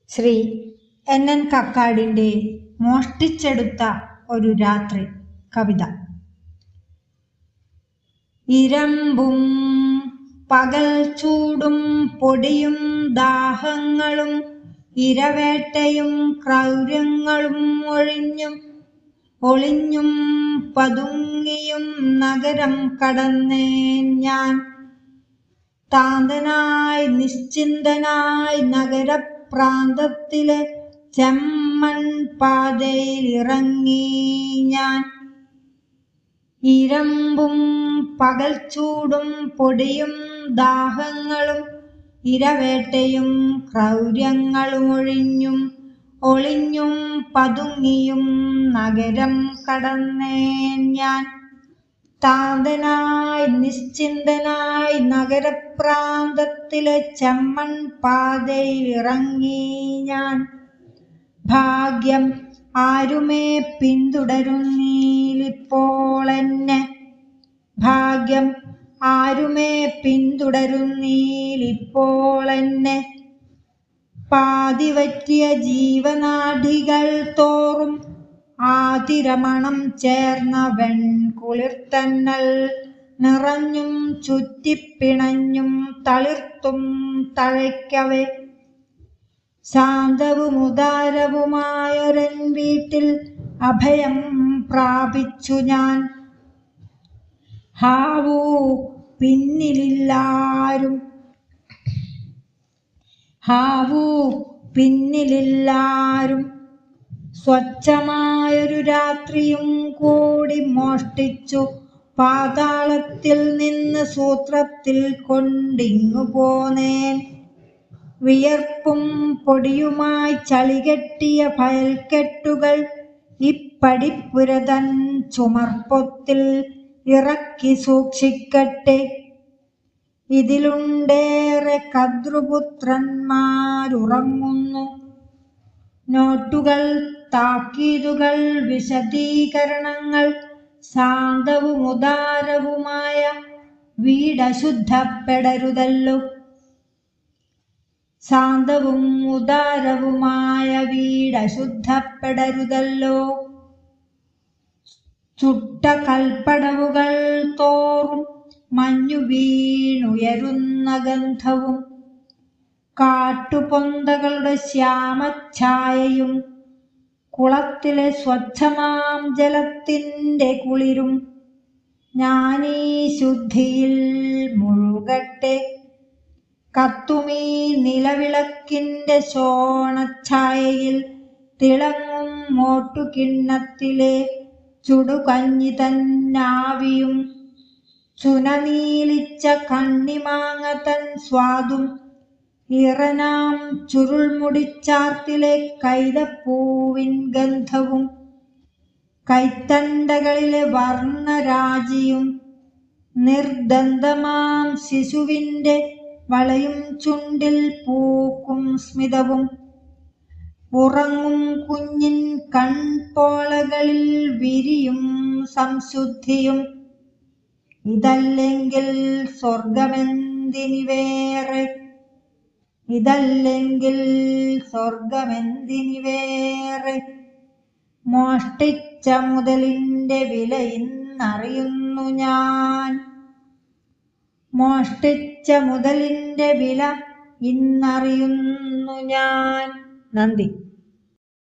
Shri NN കക്കാടിൻ്റെ മോഷ്ടിച്ചെടുത്ത ഒരു രാത്രി കവിത. ഇരമ്പും പകൽ ചൂടും പൊടിയും ദാഹങ്ങളും ഇരവേട്ടയും ക്രൗര്യങ്ങളും ഒളിഞ്ഞും പതുങ്ങിയും നഗരം കടന്നേൻ ഞാൻ. താന്തനായി നിശ്ചിന്തനായി നഗരപ്രാന്തത്തിലെ ചെമ്മൺ പാതയിൽ ഇറങ്ങി ഞാൻ. ഇരമ്പും പകൽ ചൂടും പൊടിയും ദാഹങ്ങളും ഇരവേട്ടയും ക്രൗര്യങ്ങളും ഒളിഞ്ഞും പതുങ്ങിയും നഗരം കടന്നേൻ ഞാൻ. താന്തനായി നിശ്ചിന്തനായി നഗരപ്രാന്തത്തിലെ ചെമ്മൺ പാതയിൽ ഇറങ്ങി ഞാൻ. ഭാഗ്യം ആരുമേ പിന്തുടരുന്നീലിപ്പോൾ എന്നെ. ഭാഗ്യം ആരുമേ പിന്തുടരുന്നീലിപ്പോൾ എന്നെ. പാതിവറ്റിയ ജീവനാഡികൾ തോറും ആതിരമണം ചേർന്ന വെൺകുളിർത്തന്നൽ നിറഞ്ഞും ചുറ്റിപ്പിണഞ്ഞും തളിർത്തും തഴയ്ക്കവേ ശാന്തവുമുദാരവുമായൊരൻ വീട്ടിൽ അഭയം പ്രാപിച്ചു ഞാൻ. ഹാവൂ പിന്നിലില്ലാരും, ഹാവൂ പിന്നിലില്ലാരും. സ്വച്ഛമായൊരു രാത്രിയും കൂടി മോഷ്ടിച്ചു പാതാളത്തിൽ നിന്ന് സൂത്രത്തിൽ കൊണ്ടിങ്ങു പോന്നേൻ. വിയർപ്പും പൊടിയുമായി ചളികെട്ടിയ ഫയൽക്കെട്ടുകൾ ഇപ്പടിപ്പുരതൻ ചുമർപ്പൊത്തിൽ ഇറക്കി സൂക്ഷിക്കട്ടെ. ഇതിലുണ്ടേറെ കദ്രുപുത്രന്മാരുറങ്ങുന്നു. നോട്ടുകൾ, താക്കീതുകൾ, വിശദീകരണങ്ങൾ. ശാന്തവുമുദാരവുമായ വീടശുദ്ധപ്പെടരുതല്ലോ. ശാന്തവും ഉദാരവുമായ വീടശുദ്ധപ്പെടരുതല്ലോ. ചുട്ട കൽപ്പടവുകൾ തോറും മഞ്ഞു വീണുയരുന്ന ഗന്ധവും കാട്ടുപൊന്തകളുടെ ശ്യാമഛായയും കുളത്തിലെ സ്വച്ഛമാം ജലത്തിൻ്റെ കുളിരും. ഞാനീ ശുദ്ധിയിൽ മുഴുകട്ടെ. കത്തുമീ നിലവിളക്കിൻ്റെ ശോണഛായയിൽ തിളങ്ങും മോട്ടുകിണ്ണത്തിലെ ചുടുകഞ്ഞി തന്നാവിയും ചുനനീലിച്ച കണ്ണിമാങ്ങ തൻ സ്വാദും ഇറനാം ചുരുൾമുടിച്ചാർത്തിലെ കൈതപ്പൂവിൻ ഗന്ധവും കൈത്തണ്ടകളിലെ വർണ്ണരാജിയും നിർദ്ദന്തമാം ശിശുവിൻ്റെ വളയും ചുണ്ടിൽ പൂക്കും സ്മിതവും ഉറങ്ങും കുഞ്ഞിൻ കൺപോളകളിൽ വിരിയും സംശുദ്ധിയും. ഇതല്ലെങ്കിൽ സ്വർഗമെന്തിനി വേറെ, ഇതല്ലെങ്കിൽ സ്വർഗമെന്തിനി വേറെ. മോഷ്ടിച്ച മുതലിൻ്റെ വില ഇന്നറിയുന്നു ഞാൻ. മോഷ്ടിച്ച മുതലിൻ്റെ വില ഇന്നറിയുന്നു ഞാൻ. നന്ദി.